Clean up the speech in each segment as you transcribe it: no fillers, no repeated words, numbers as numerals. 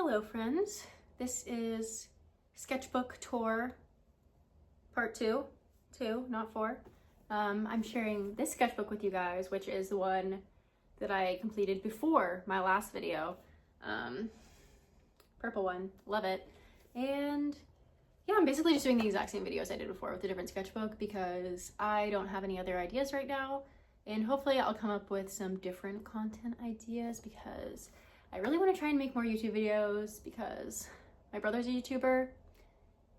Hello friends, this is sketchbook tour part two, not four. I'm sharing this sketchbook with you guys, which is the one that I completed before my last video. Purple one, love it. And yeah, I'm basically just doing the exact same videos I did before with a different sketchbook because I don't have any other ideas right now. And hopefully I'll come up with some different content ideas because I really want to try and make more YouTube videos because my brother's a YouTuber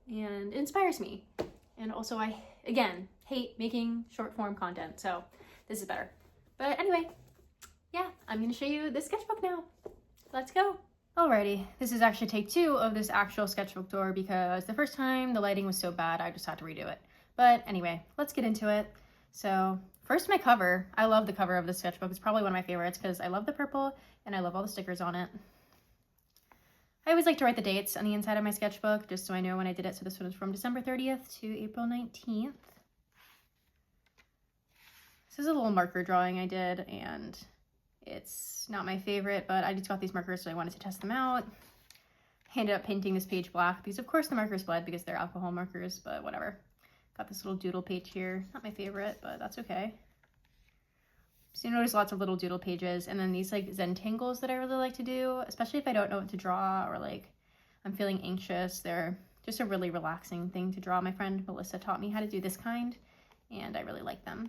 and it inspires me. And also I, again, hate making short form content, so this is better. But anyway, yeah, I'm going to show you this sketchbook now. Let's go. Alrighty, this is actually take two of this actual sketchbook tour because the first time the lighting was so bad I just had to redo it. But anyway, let's get into it. So first, my cover. I love the cover of the sketchbook. It's probably one of my favorites because I love the purple and I love all the stickers on it. I always like to write the dates on the inside of my sketchbook just so I know when I did it. So this one is from December 30th to April 19th. This is a little marker drawing I did and it's not my favorite, but I just got these markers so I wanted to test them out. I ended up painting this page black because of course the markers bled because they're alcohol markers, but whatever. Got this little doodle page here. Not my favorite, but that's okay. So you notice lots of little doodle pages and then these like Zentangles that I really like to do, especially if I don't know what to draw or like I'm feeling anxious. They're just a really relaxing thing to draw. My friend Melissa taught me how to do this kind and I really like them.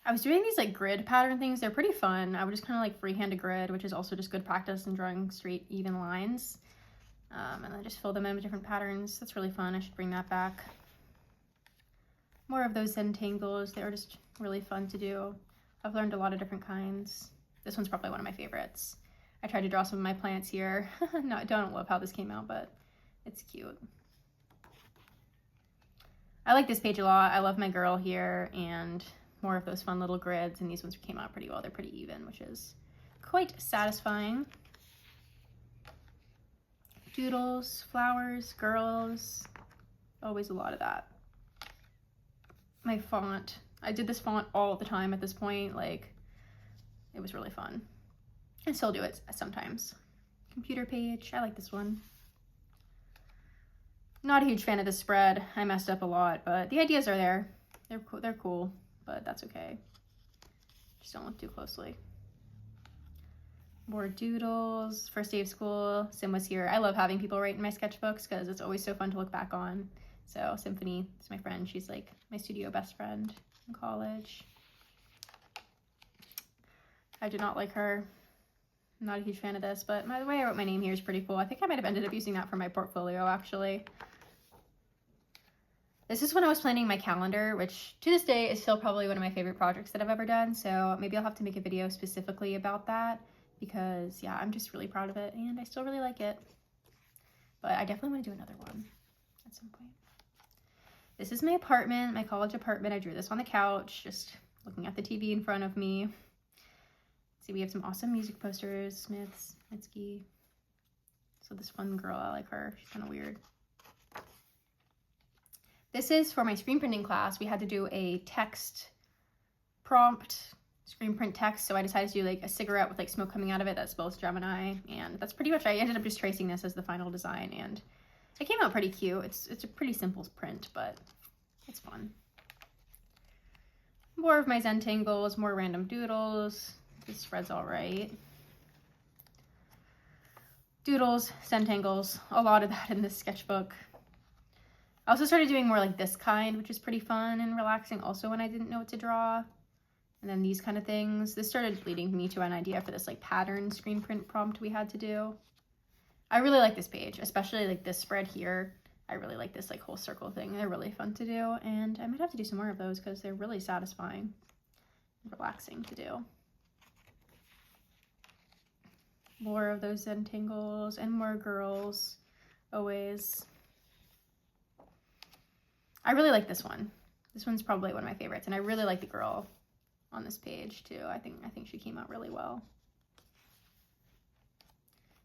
I was doing these like grid pattern things. They're pretty fun. I would just kind of like freehand a grid, which is also just good practice in drawing straight, even lines. And then just fill them in with different patterns. That's really fun. I should bring that back. More of those Zentangles. They were just really fun to do. I've learned a lot of different kinds. This one's probably one of my favorites. I tried to draw some of my plants here. No, I don't love how this came out, but it's cute. I like this page a lot. I love my girl here and more of those fun little grids. And these ones came out pretty well. They're pretty even, which is quite satisfying. Doodles, flowers, girls, always a lot of that. My font, I did this font all the time at this point, like it was really fun. I still do it sometimes. Computer page, I like this one. Not a huge fan of the spread, I messed up a lot, but the ideas are there. They're cool, but that's okay. Just don't look too closely. More doodles, first day of school, Sim was here. I love having people write in my sketchbooks because it's always so fun to look back on. So Symphony is my friend. She's like my studio best friend in college. I do not like her. I'm not a huge fan of this, but by the way I wrote my name here is pretty cool. I think I might have ended up using that for my portfolio actually. This is when I was planning my calendar, which to this day is still probably one of my favorite projects that I've ever done. So maybe I'll have to make a video specifically about that. Because yeah, I'm just really proud of it and I still really like it. But I definitely want to do another one at some point. This is my apartment, my college apartment. I drew this on the couch, just looking at the TV in front of me. See, we have some awesome music posters, Smiths, Mitski. So this one girl, I like her. She's kind of weird. This is for my screen printing class. We had to do a text prompt screen print text, so I decided to do like a cigarette with like smoke coming out of it that spells Gemini, and that's pretty much, I ended up just tracing this as the final design and it came out pretty cute. It's a pretty simple print, but it's fun. More of my Zentangles, more random doodles. This spread's all right. Doodles, Zentangles, a lot of that in this sketchbook. I also started doing more like this kind, which is pretty fun and relaxing also when I didn't know what to draw. And then these kind of things. This started leading me to an idea for this like pattern screen print prompt we had to do. I really like this page, especially like this spread here. I really like this like whole circle thing. They're really fun to do and I might have to do some more of those because they're really satisfying and relaxing to do. More of those Zentangles and more girls, always. I really like this one. This one's probably one of my favorites and I really like the girl on this page too. I think she came out really well.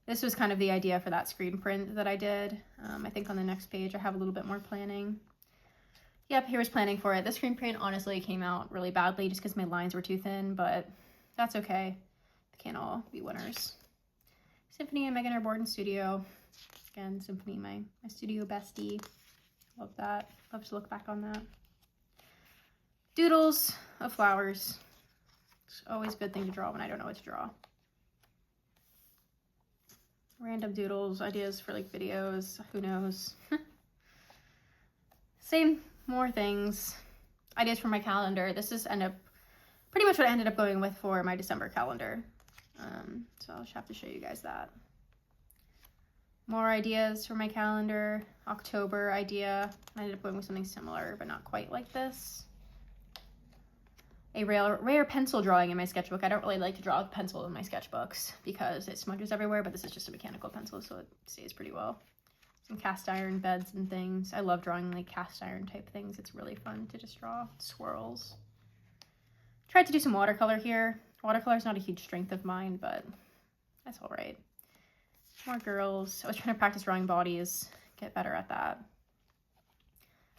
This was kind of the idea for that screen print that I did. I think on the next page I have a little bit more planning. Yep, here was planning for it. The screen print honestly came out really badly just because my lines were too thin, but that's okay can't all be winners. Symphony and Megan are bored in studio. Again, Symphony, my studio bestie. Love that. Love to look back on that. Doodles of flowers. It's always a good thing to draw when I don't know what to draw. Random doodles, ideas for like videos, who knows. Same, more things. Ideas for my calendar. This is pretty much what I ended up going with for my December calendar. So I'll just have to show you guys that. More ideas for my calendar. October idea. I ended up going with something similar, but not quite like this. A rare pencil drawing in my sketchbook. I don't really like to draw with pencil in my sketchbooks because it smudges everywhere, but this is just a mechanical pencil, so it stays pretty well. Some cast iron beds and things. I love drawing like cast iron type things. It's really fun to just draw swirls. Tried to do some watercolor here. Watercolor is not a huge strength of mine, but that's all right. More girls. I was trying to practice drawing bodies, get better at that.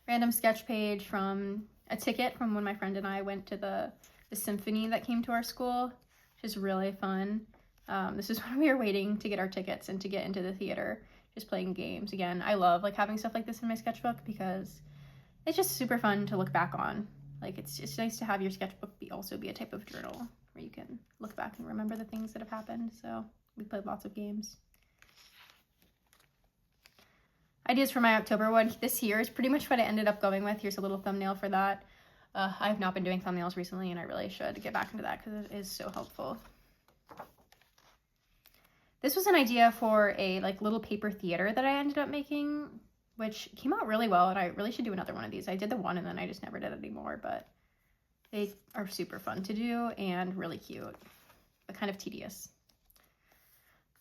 Random sketch page from a ticket from when my friend and I went to the symphony that came to our school, which is really fun. This is when we were waiting to get our tickets and to get into the theater, just playing games. Again, I love like having stuff like this in my sketchbook because it's just super fun to look back on. Like it's nice to have your sketchbook also be a type of journal where you can look back and remember the things that have happened. So we played lots of games. Ideas for my October one. This here is pretty much what I ended up going with. Here's a little thumbnail for that. I have not been doing thumbnails recently, and I really should get back into that because it is so helpful. This was an idea for a like little paper theater that I ended up making, which came out really well, and I really should do another one of these. I did the one, and then I just never did it anymore, but they are super fun to do and really cute, but kind of tedious.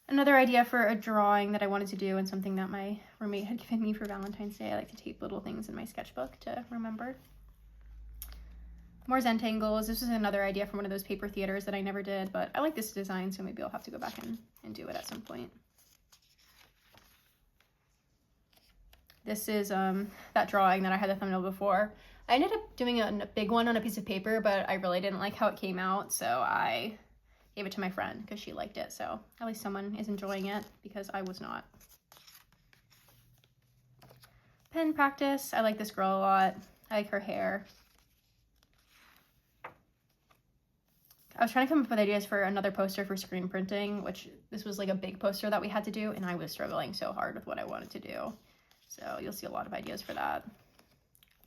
Another idea for a drawing that I wanted to do and something that my roommate had given me for Valentine's Day. I like to tape little things in my sketchbook to remember. More Zentangles. This is another idea from one of those paper theaters that I never did, but I like this design, so maybe I'll have to go back and do it at some point. This is that drawing that I had the thumbnail before. I ended up doing a big one on a piece of paper, but I really didn't like how it came out, so I gave it to my friend because she liked it, so at least someone is enjoying it because I was not. Pen practice. I like this girl a lot. I like her hair. I was trying to come up with ideas for another poster for screen printing, which this was like a big poster that we had to do, and I was struggling so hard with what I wanted to do. So you'll see a lot of ideas for that.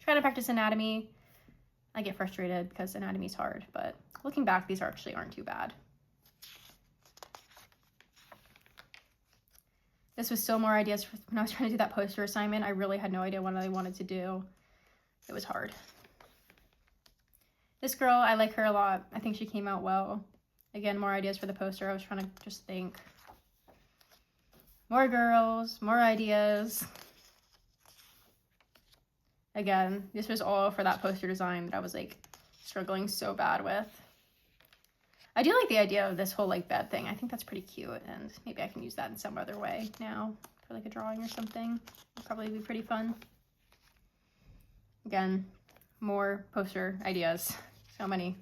Trying to practice anatomy. I get frustrated because anatomy is hard, but looking back, these actually aren't too bad. This was still more ideas for when I was trying to do that poster assignment. I really had no idea what I wanted to do. It was hard. This girl, I like her a lot. I think she came out well. Again, more ideas for the poster. I was trying to just think. More girls, more ideas. Again, this was all for that poster design that I was like struggling so bad with. I do like the idea of this whole like bed thing. I think that's pretty cute, and maybe I can use that in some other way now for like a drawing or something. It'll probably be pretty fun. Again, more poster ideas. So many.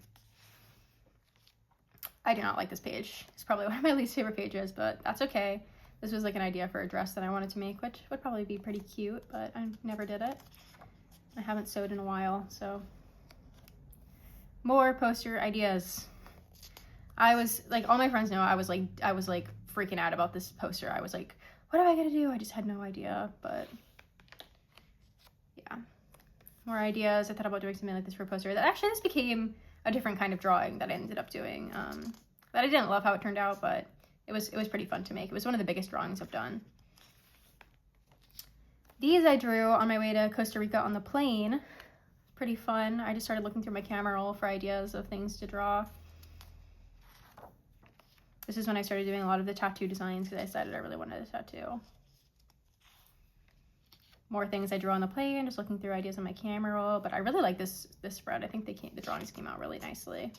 I do not like this page. It's probably one of my least favorite pages, but that's okay. This was like an idea for a dress that I wanted to make, which would probably be pretty cute, but I never did it. I haven't sewed in a while, so. More poster ideas. I was like, all my friends know I was like freaking out about this poster. I was like, what am I gonna do? I just had no idea, but yeah. More ideas. I thought about doing something like this for a poster. This became a different kind of drawing that I ended up doing. That I didn't love how it turned out, but it was pretty fun to make. It was one of the biggest drawings I've done. These I drew on my way to Costa Rica on the plane. Pretty fun. I just started looking through my camera roll for ideas of things to draw. This is when I started doing a lot of the tattoo designs because I decided I really wanted a tattoo. More things I drew on the plane, just looking through ideas on my camera roll, but I really like this spread. I think the drawings came out really nicely.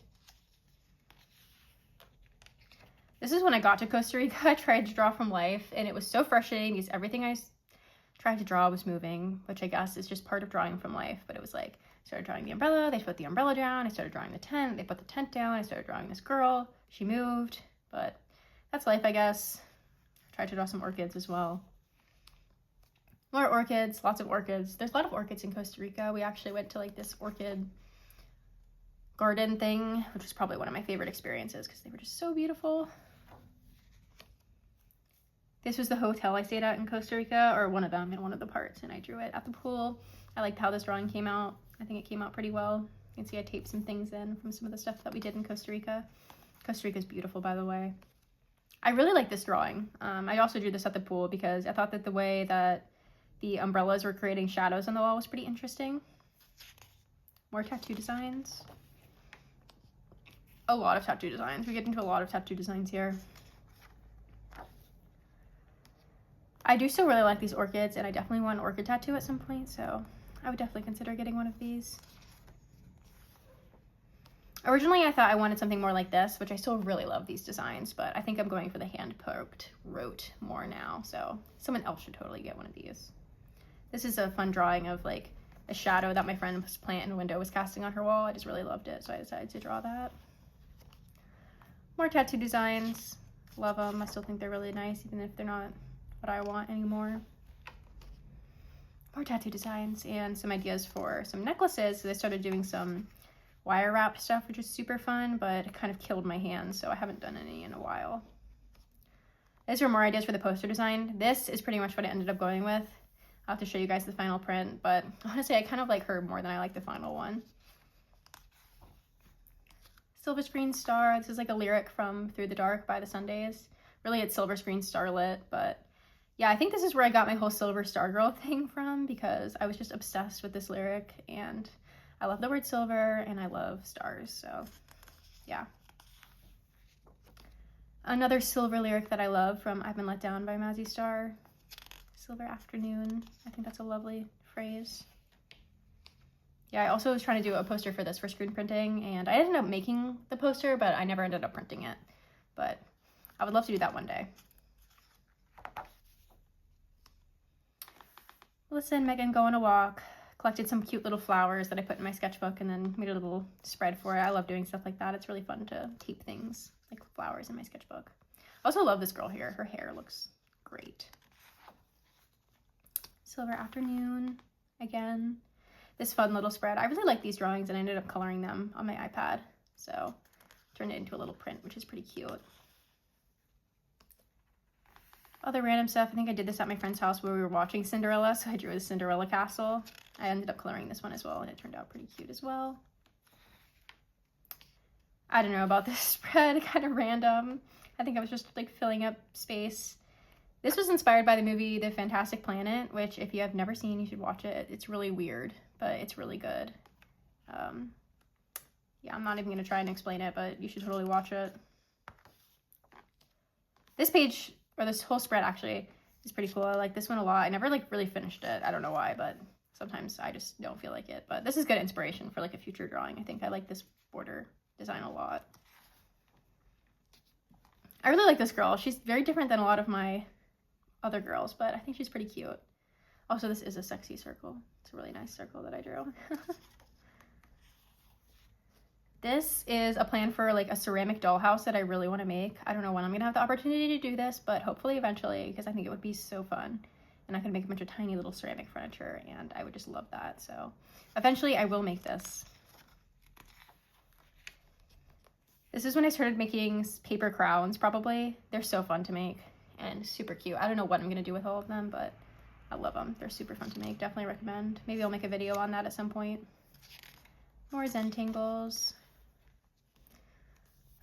This is when I got to Costa Rica. I tried to draw from life, and it was so frustrating because everything I tried to draw was moving, which I guess is just part of drawing from life, but it was like, I started drawing the umbrella, they put the umbrella down, I started drawing the tent, they put the tent down, I started drawing this girl, she moved, but that's life, I guess. Tried to draw some orchids as well. More orchids, lots of orchids. There's a lot of orchids in Costa Rica. We actually went to like this orchid garden thing, which was probably one of my favorite experiences because they were just so beautiful. This was the hotel I stayed at in Costa Rica, or one of them in one of the parts, and I drew it at the pool. I liked how this drawing came out. I think it came out pretty well. You can see I taped some things in from some of the stuff that we did in Costa Rica. Costa Rica is beautiful, by the way. I really like this drawing. I also drew this at the pool because I thought that the way that the umbrellas were creating shadows on the wall was pretty interesting. More tattoo designs. A lot of tattoo designs. We get into a lot of tattoo designs here. I do still really like these orchids, and I definitely want an orchid tattoo at some point, so I would definitely consider getting one of these. Originally, I thought I wanted something more like this, which I still really love these designs, but I think I'm going for the hand-poked wrote more now, so someone else should totally get one of these. This is a fun drawing of like a shadow that my friend's plant in a window was casting on her wall. I just really loved it, so I decided to draw that. More tattoo designs. Love them. I still think they're really nice, even if they're not what I want anymore. More tattoo designs and some ideas for some necklaces. So I started doing some wire wrap stuff, which is super fun, but it kind of killed my hands, so I haven't done any in a while. These were more ideas for the poster design. This is pretty much what I ended up going with. I'll have to show you guys the final print, but honestly, I kind of like her more than I like the final one. Silver Screen Star. This is like a lyric from Through the Dark by the Sundays. Really, it's Silver Screen Starlit, but yeah, I think this is where I got my whole Silver Star Girl thing from, because I was just obsessed with this lyric, and I love the word silver, and I love stars, so yeah. Another silver lyric that I love from I've Been Let Down by Mazzy Star. Silver afternoon. I think that's a lovely phrase. Yeah, I also was trying to do a poster for this for screen printing, and I ended up making the poster, but I never ended up printing it. But I would love to do that one day. Listen, Megan, go on a walk. Collected some cute little flowers that I put in my sketchbook and then made a little spread for it. I love doing stuff like that. It's really fun to keep things like flowers in my sketchbook. I also love this girl here. Her hair looks great. Silver afternoon, again. This fun little spread. I really like these drawings, and I ended up coloring them on my iPad. So turned it into a little print, which is pretty cute. Other random stuff. I think I did this at my friend's house where we were watching Cinderella, so I drew a Cinderella castle. I ended up coloring this one as well, and it turned out pretty cute as well. I don't know about this spread, kind of random. I think I was just like filling up space. This was inspired by the movie The Fantastic Planet, which if you have never seen, you should watch it. It's really weird, but it's really good. Yeah, I'm not even gonna try and explain it, but you should totally watch it. This page, or this whole spread actually, is pretty cool. I like this one a lot. I never like really finished it. I don't know why, but sometimes I just don't feel like it. But this is good inspiration for like a future drawing. I think I like this border design a lot. I really like this girl. She's very different than a lot of my other girls, but I think she's pretty cute. Also, this is a sexy circle. It's a really nice circle that I drew. This is a plan for like a ceramic dollhouse that I really want to make. I don't know when I'm gonna have the opportunity to do this, but hopefully eventually, because I think it would be so fun. And I could make a bunch of tiny little ceramic furniture, and I would just love that. So eventually I will make this. This is when I started making paper crowns, probably. They're so fun to make and super cute. I don't know what I'm gonna do with all of them, but I love them. They're super fun to make. Definitely recommend. Maybe I'll make a video on that at some point. More Zentangles.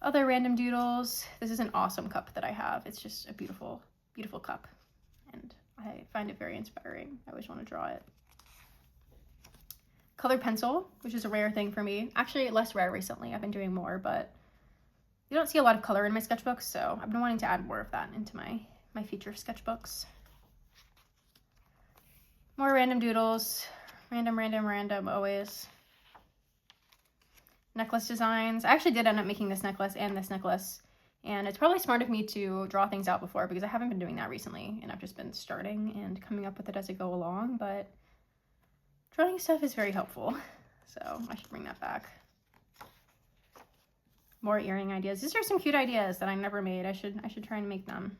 Other random doodles. This is an awesome cup that I have. It's just a beautiful, beautiful cup. And I find it very inspiring. I always want to draw it. Colored pencil, which is a rare thing for me. Actually, less rare recently. I've been doing more, but you don't see a lot of color in my sketchbooks, so I've been wanting to add more of that into my future sketchbooks. More random doodles. Random, always. Necklace designs. I actually did end up making this necklace and this necklace, and it's probably smart of me to draw things out before because I haven't been doing that recently, and I've just been starting and coming up with it as I go along, but drawing stuff is very helpful, so I should bring that back. More earring ideas. These are some cute ideas that I never made. I should try and make them.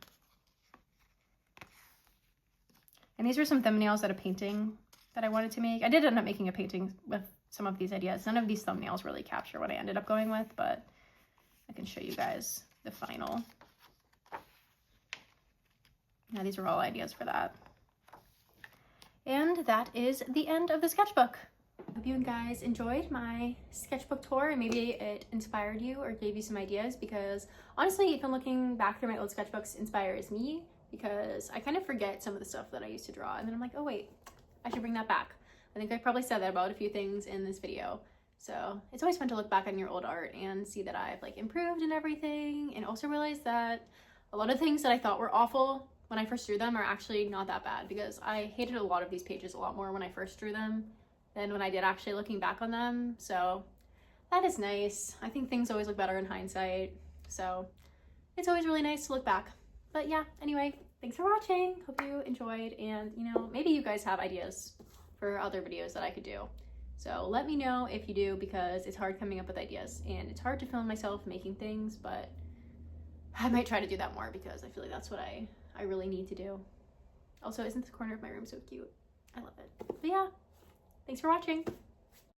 And these are some thumbnails that a painting that I wanted to make. I did end up making a painting with some of these ideas. None of these thumbnails really capture what I ended up going with, but I can show you guys the final. Now these are all ideas for that. And that is the end of the sketchbook. Hope you guys enjoyed my sketchbook tour and maybe it inspired you or gave you some ideas, because honestly, even looking back through my old sketchbooks inspires me, because I kind of forget some of the stuff that I used to draw and then I'm like, oh wait, I should bring that back. I think I probably said that about a few things in this video. So it's always fun to look back on your old art and see that I've like improved and everything, and also realize that a lot of things that I thought were awful when I first drew them are actually not that bad, because I hated a lot of these pages a lot more when I first drew them than when I did actually looking back on them. So that is nice. I think things always look better in hindsight. So it's always really nice to look back. But yeah, anyway, thanks for watching. Hope you enjoyed, and you know, maybe you guys have ideas for other videos that I could do. So let me know if you do, because it's hard coming up with ideas and it's hard to film myself making things, but I might try to do that more because I feel like that's what I really need to do. Also, isn't this corner of my room so cute? I love it. But yeah, thanks for watching.